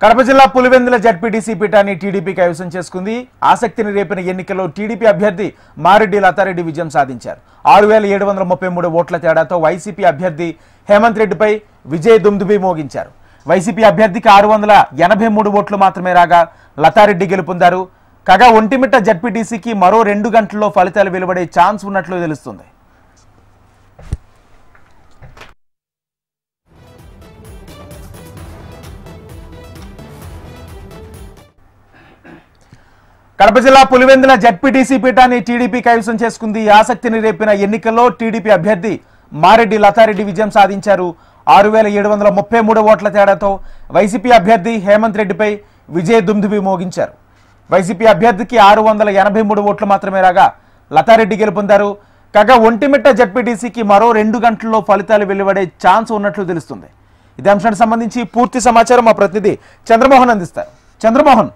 కడప జిల్లా పులివెందుల జడ్పీటీసీ పీఠాన్ని టీడీపీ కైవసం చేసుకుంది. ఆసక్తిని రేపిన ఎన్నికల్లో టీడీపీ అభ్యర్థి మారెడ్డి లతారెడ్డి విజయం సాధించారు. 6733 ఓట్ల తేడాతో వైసీపీ అభ్యర్థి హేమంత్ రెడ్డిపై విజయ దుమ్దుబి మోగించారు. వైసీపీ అభ్యర్థికి 683 ఓట్లు మాత్రమే రాగా లతారెడ్డి గెలుపొందారు. కాగా ఒంటిమిట్ట జడ్పీటీసీకి మరో 2 గంటల్లో ఫలితాలు వెలువడే ఛాన్స్ ఉన్నట్లు తెలుస్తుంది. కడప జిల్లా పులివెందుల జడ్పీటీసీ పీఠాన్ని టీడీపీ కైవసం చేసుకుంది. ఆసక్తిని రేపిన ఎన్నికల్లో టీడీపీ అభ్యర్థి మారెడ్డి లతారెడ్డి విజయం సాధించారు. 6733 ఓట్ల తేడాతో వైసీపీ అభ్యర్థి హేమంత్ రెడ్డిపై విజయ దుమ్దుబి మోగించారు. వైసీపీ అభ్యర్థికి 683 ఓట్లు మాత్రమే రాగా లతారెడ్డి గెలుపొందారు. కాగా ఒంటిమిట్ట జడ్పీటీసీకి మరో 2 గంటల్లో ఫలితాలు వెలువడే ఛాన్స్ ఉన్నట్లు తెలుస్తుంది. ఇదే అంశానికి సంబంధించి పూర్తి సమాచారం మా ప్రతినిధి చంద్రమోహన్ అందిస్తారు. చంద్రమోహన్,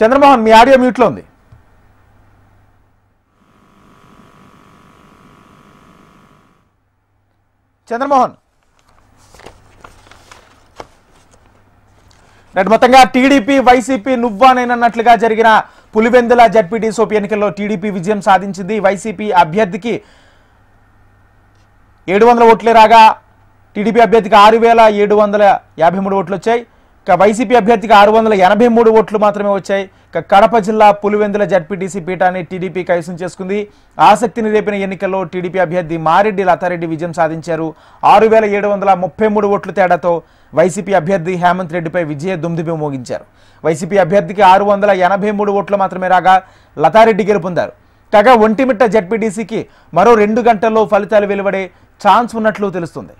చంద్రమోహన్ మీ ఆడియో మ్యూట్లో ఉంది. చంద్రమోహన్, మొత్తంగా టీడీపీ వైసీపీ నువ్వానేనన్నట్లుగా జరిగిన పులివెందుల జడ్పీటీసీ ఉప ఎన్నికల్లో టీడీపీ విజయం సాధించింది. వైసీపీ అభ్యర్థికి 700 ఓట్లే రాగా టీడీపీ అభ్యర్థికి 6753 ఓట్లు వచ్చాయి. వైసీపీ అభ్యర్థికి 683 ఓట్లు మాత్రమే వచ్చాయి. కడప జిల్లా పులివెందుల జడ్పీటీసీ పీఠాన్ని టీడీపీ కైవసం చేసుకుంది. ఆసక్తిని రేపిన ఎన్నికల్లో టీడీపీ అభ్యర్థి మారెడ్డి లతారెడ్డి విజయం సాధించారు. 6733 ఓట్ల తేడాతో వైసీపీ అభ్యర్థి హేమంత్ రెడ్డిపై విజయ దుమ్దుబి మోగించారు. వైసీపీ అభ్యర్థికి 683 ఓట్లు మాత్రమే రాగా లతారెడ్డి గెలుపొందారు. కాగా ఒంటిమిట్ట జడ్పీటీసీకి మరో 2 గంటల్లో ఫలితాలు వెలువడే ఛాన్స్ ఉన్నట్లు తెలుస్తుంది.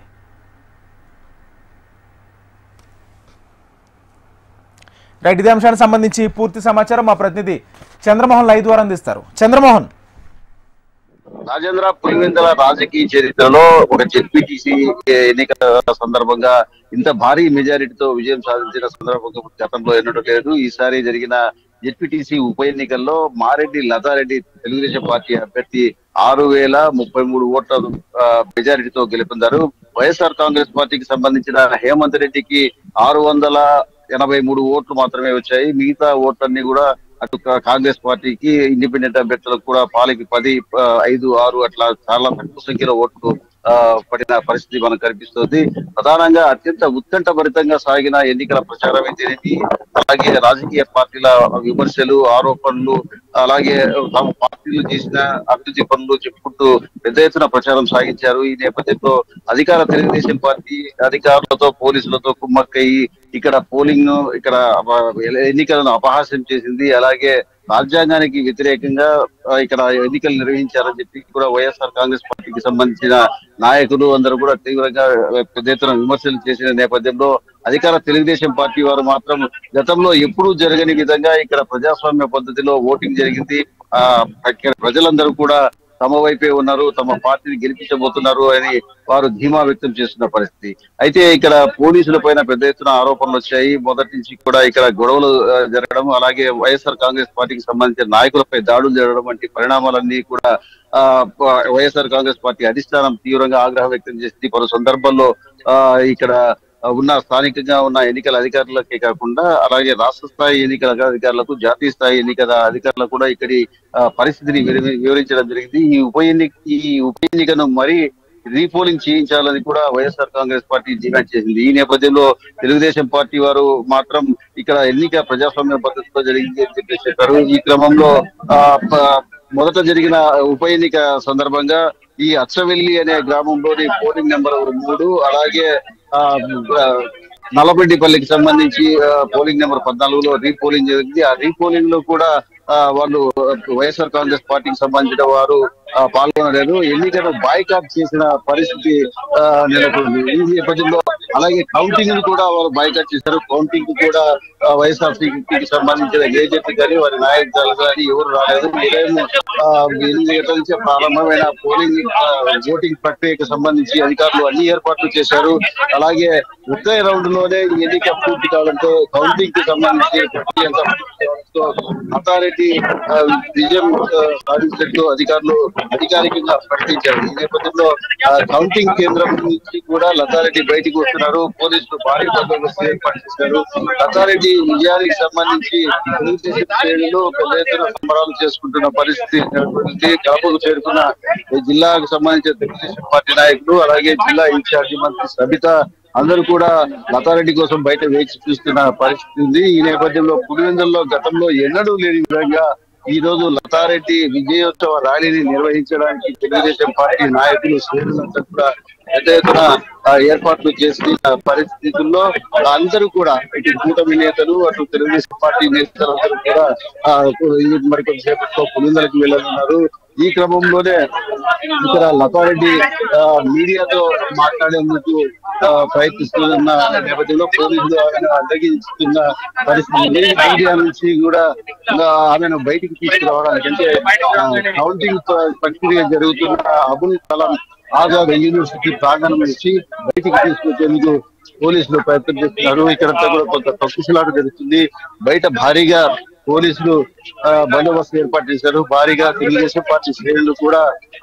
రైట్, ఇదే అంశానికి సంబంధించి పూర్తి సమాచారం మా ప్రతినిధి చంద్రమోహన్ లైవ్ ద్వారా అందిస్తారు. చంద్రమోహన్, రాజేంద్ర, పులివెందుల రాజకీయ చరిత్రలో ఒక జెడ్పీటీసీ ఎన్నికల సందర్భంగా ఇంత భారీ మెజారిటీతో విజయం సాధించిన సందర్భంగా గతంలో ఎన్నడూ లేదు. ఈసారి జరిగిన జెడ్పీటీసీ ఉప ఎన్నికల్లో మారెడ్డి లతారెడ్డి తెలుగుదేశం పార్టీ అభ్యర్థి 6033 ఓట్ల మెజారిటీతో గెలుపొందారు. వైఎస్ఆర్ కాంగ్రెస్ పార్టీకి సంబంధించిన హేమంత్ రెడ్డికి 683 ఓట్లు మాత్రమే వచ్చాయి. మిగతా ఓట్లన్నీ కూడా అటు కాంగ్రెస్ పార్టీకి, ఇండిపెండెంట్ అభ్యర్థులకు కూడా పాలకి 10, 5, 6 అట్లా చాలా తక్కువ సంఖ్యలో ఓట్లు పడిన పరిస్థితి మనకు కనిపిస్తుంది. ప్రధానంగా అత్యంత ఉత్కంఠభరితంగా సాగిన ఎన్నికల ప్రచారం అయితేనేది, అలాగే రాజకీయ పార్టీల విమర్శలు, ఆరోపణలు, అలాగే తమ పార్టీలు చేసిన అభివృద్ధి పనులు చెప్పుకుంటూ పెద్ద ఎత్తున ప్రచారం సాగించారు. ఈ నేపథ్యంలో అధికార తెలుగుదేశం పార్టీ అధికారులతో పోలీసులతో కుమ్మక్కయి ఇక్కడ పోలింగ్ ఇక్కడ ఎన్నికలను అపహాస్యం చేసింది. అలాగే రాజ్యాంగానికి వ్యతిరేకంగా ఇక్కడ ఎన్నికలు నిర్వహించారని చెప్పి కూడా వైఎస్ఆర్ కాంగ్రెస్ పార్టీకి సంబంధించిన నాయకులు అందరూ కూడా తీవ్రంగా పెద్ద ఎత్తున విమర్శలు చేసిన నేపథ్యంలో అధికార తెలుగుదేశం పార్టీ వారు మాత్రం గతంలో ఎప్పుడూ జరగని విధంగా ఇక్కడ ప్రజాస్వామ్య పద్ధతిలో ఓటింగ్ జరిగింది. ప్రజలందరూ కూడా తమ వైపే ఉన్నారు, తమ పార్టీని గెలిపించబోతున్నారు అని వారు ధీమా వ్యక్తం చేస్తున్న పరిస్థితి. అయితే ఇక్కడ పోలీసుల పైన పెద్ద ఎత్తున ఆరోపణలు వచ్చాయి. మొదటి నుంచి కూడా ఇక్కడ గొడవలు జరగడం, అలాగే వైఎస్ఆర్ కాంగ్రెస్ పార్టీకి సంబంధించిన నాయకులపై దాడులు జరగడం వంటి పరిణామాలన్నీ కూడా వైఎస్ఆర్ కాంగ్రెస్ పార్టీ అధిష్టానం తీవ్రంగా ఆగ్రహం వ్యక్తం చేసింది. పలు సందర్భాల్లో ఇక్కడ ఉన్న స్థానికంగా ఉన్న ఎన్నికల అధికారులకే కాకుండా అలాగే రాష్ట్ర స్థాయి ఎన్నికల అధికారులకు, జాతీయ స్థాయి ఎన్నికల అధికారులకు కూడా ఇక్కడి పరిస్థితిని వివరించడం జరిగింది. ఈ ఉప ఎన్నికను మరీ రీపోలింగ్ చేయించాలని కూడా వైఎస్ఆర్ కాంగ్రెస్ పార్టీ డిమాండ్ చేసింది. ఈ నేపథ్యంలో తెలుగుదేశం పార్టీ వారు మాత్రం ఇక్కడ ఎన్నిక ప్రజాస్వామ్య పద్ధతిలో జరిగింది అని చెప్పేసి చెప్పారు. ఈ క్రమంలో మొదట జరిగిన ఉప ఎన్నిక సందర్భంగా ఈ అచ్చవెల్లి అనే గ్రామంలోని పోలింగ్ నెంబర్ 3, అలాగే నల్లబెడ్డిపల్లికి సంబంధించి పోలింగ్ నెంబర్ 14లో రీపోలింగ్ జరిగింది. ఆ రీపోలింగ్ లో కూడా వాళ్ళు వైఎస్ఆర్ కాంగ్రెస్ పార్టీకి సంబంధించిన వారు పాల్గొనలేదు. ఎన్నికను బాయ్కాట్ చేసిన పరిస్థితి నెలకొంది. ఈ నేపథ్యంలో అలాగే కౌంటింగ్ కూడా వారు బాయ్కాట్ చేశారు. కౌంటింగ్ కూడా వైఎస్ఆర్సీపీకి సంబంధించిన ఏజెంట్ కానీ వారి నాయకులు కానీ ఎవరు రాలేదు. ఉదయం 8 గంటల నుంచి ప్రారంభమైన ఓటింగ్ ప్రక్రియకు సంబంధించి అధికారులు అన్ని ఏర్పాట్లు చేశారు. అలాగే ఒకే రౌండ్ లోనే ఎన్నిక పూర్తి కావడంతో కౌంటింగ్ కి సంబంధించి మెజారిటీతో లతారెడ్డి విజయం సాధించినట్టు అధికారులు అధికారికంగా ప్రకటించారు. ఈ నేపథ్యంలో కౌంటింగ్ కేంద్రం నుంచి కూడా లతారెడ్డి బయటికి వస్తున్నారు. పోలీసులు భారీ బందోబస్తు ఏర్పాటు చేశారు. లతారెడ్డి విజయానికి సంబంధించి తెలుగుదేశం శ్రేణులు పెద్ద ఎత్తున సంబరాలు చేసుకుంటున్న పరిస్థితి నెలకొంది. కడపకు చేరుకున్న జిల్లాకు సంబంధించిన తెలుగుదేశం పార్టీ నాయకులు అలాగే జిల్లా ఇన్ఛార్జి మంత్రి సబిత అందరూ కూడా లతారెడ్డి కోసం బయట వేచి చూస్తున్న పరిస్థితి ఉంది. ఈ నేపథ్యంలో పులివెందులలో గతంలో ఎన్నడూ లేని విధంగా ఈ రోజు లతారెడ్డి విజయోత్సవ ర్యాలీని నిర్వహించడానికి తెలుగుదేశం పార్టీ నాయకులు శ్రేణులంతా కూడా పెద్ద ఎత్తున ఏర్పాట్లు చేసిన పరిస్థితుల్లో అందరూ కూడా ఇటు కూటమి నేతలు అటు తెలుగుదేశం పార్టీ నేతలందరూ కూడా మరికొంతసేపట్లో పులివెందులకు వెళ్ళనున్నారు. ఈ క్రమంలోనే ఇక్కడ లతారెడ్డి మీడియాతో మాట్లాడేందుకు ప్రయత్నిస్తున్న నేపథ్యంలో పోలీసులు ఆమెను అడ్డగిస్తున్న పరిస్థితి. మీడియా నుంచి కూడా ఆమెను బయటికి తీసుకురావడానికి అంటే కౌంటింగ్ ప్రక్రియ జరుగుతున్న అబుల్ కలాం ఆజాద్ యూనివర్సిటీ ప్రాంగణం నుంచి బయటికి తీసుకొచ్చేందుకు పోలీసులు ప్రయత్నం చేస్తున్నారు. ఇక్కడంతా కూడా కొంత తొక్కుసలాట జరుగుతుంది. బయట భారీగా పోలీసులు బందోబస్తు ఏర్పాటు చేశారు. భారీగా తెలుగుదేశం పార్టీ శ్రేణులు కూడా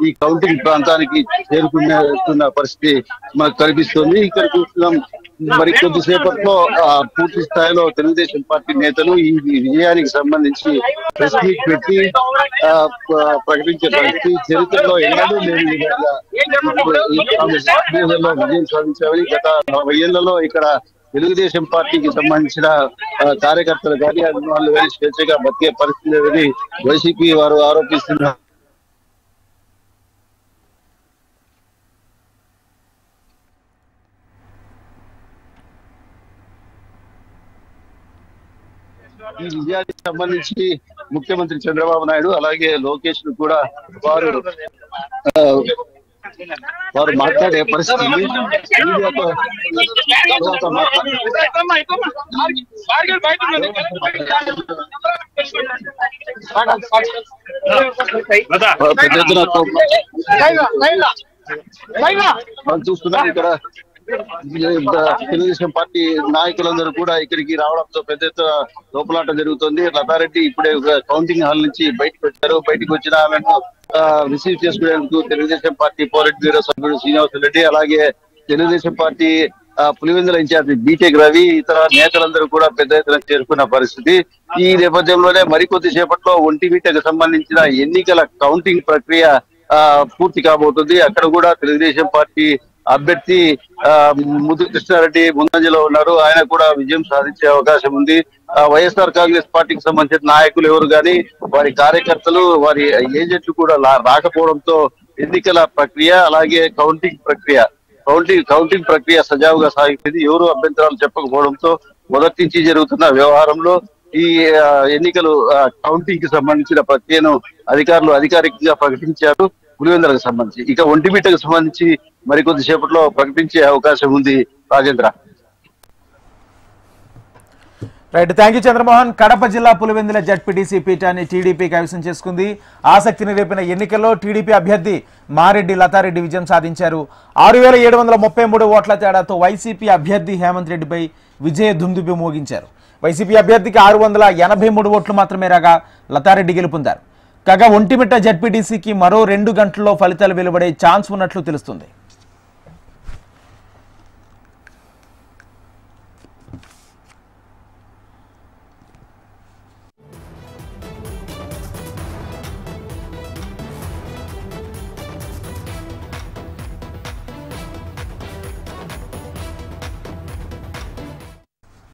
ఈ కౌంటింగ్ ప్రాంతానికి చేరుకున్న పరిస్థితి మనకు కనిపిస్తుంది. ఇక్కడ చూస్తున్నాం మరి కొద్దిసేపట్లో పూర్తి స్థాయిలో తెలుగుదేశం పార్టీ నేతలు ఈ విజయానికి సంబంధించి ప్రెస్ మీట్ పెట్టి ప్రకటించే పరిస్థితి. చరిత్రలో ఎన్నడూ లేని విధంగా విజయం సాధించామని గత 40 ఏళ్లలో ఇక్కడ తెలుగుదేశం పార్టీకి సంబంధించిన కార్యకర్తలు కానీ అభిమానులు కానీ స్వేచ్ఛగా బతికే పరిస్థితి లేదని వైసీపీ వారు ఆరోపిస్తున్నారు. ఈ విజయానికి సంబంధించి ముఖ్యమంత్రి చంద్రబాబు నాయుడు అలాగే లోకేష్ ను కూడా వారు మాట్లాడే పరిస్థితి. మనం చూస్తున్నాం ఇక్కడ తెలుగుదేశం పార్టీ నాయకులందరూ కూడా ఇక్కడికి రావడంతో పెద్ద ఎత్తున లోపలాట జరుగుతుంది. లతారెడ్డి ఇప్పుడే కౌంటింగ్ హాల్ నుంచి బయటకు వచ్చారు. బయటకు వచ్చిన ఆమెను రిసీవ్ చేసుకునేందుకు తెలుగుదేశం పార్టీ పోలిట్ బ్యూరో సభ్యుడు శ్రీనివాస్ రెడ్డి అలాగే Telugu Desam party Pulivendula in charge BTech Ravi ఇతర నేతలందరూ కూడా పెద్ద ఎత్తున చేరుకున్న పరిస్థితి. ఈ నేపథ్యంలోనే మరికొద్ది సేపట్లో ఒంటిమిట్టకు సంబంధించిన ఎన్నికల కౌంటింగ్ ప్రక్రియ పూర్తి కాబోతుంది. అక్కడ కూడా తెలుగుదేశం పార్టీ అభ్యర్థి ముద్దు కృష్ణారెడ్డి ముందంజలో ఉన్నారు. ఆయన కూడా విజయం సాధించే అవకాశం ఉంది. వైఎస్ఆర్ కాంగ్రెస్ పార్టీకి సంబంధించిన నాయకులు ఎవరు కానీ వారి కార్యకర్తలు వారి ఏజెంట్లు కూడా రాకపోవడంతో ఎన్నికల ప్రక్రియ అలాగే కౌంటింగ్ ప్రక్రియ సజావుగా సాగుతుంది. ఎవరు అభ్యంతరాలు చెప్పకపోవడంతో మొదటి నుంచి జరుగుతున్న వ్యవహారంలో ఈ ఎన్నికలు కౌంటింగ్ కి సంబంధించిన ప్రక్రియను అధికారులు అధికారికంగా ప్రకటించారు. పులివెందులకు సంబంధించి ఇక ఒంటిమిట్టకు సంబంధించి మరికొద్ది సేపట్లో ప్రకటించే అవకాశం ఉంది. Rajendra. Right, thank you Chandramohan. Kadapa జిల్లా పులివెందుల జడ్పీటీసీ పీఠాన్ని టీడీపీ కైవసం చేసుకుంది. ఆసక్తిని రేపిన ఎన్నికల్లో టీడీపీ అభ్యర్థి మారెడ్డి లతారెడ్డి విజయం సాధించారు. 6733 ఓట్ల తేడాతో వైసీపీ అభ్యర్థి హేమంత్ రెడ్డిపై విజయ దుందుబి మోగించారు. వైసీపీ అభ్యర్థికి 683 ఓట్లు మాత్రమే రాగా లతారెడ్డి గెలుపొందారు. కాగా ఒంటిమిట్ట జడ్పీటీసీకి మరో 2 గంటల్లో ఫలితాలు వెలువడే ఛాన్స్ ఉన్నట్లు తెలుస్తుంది.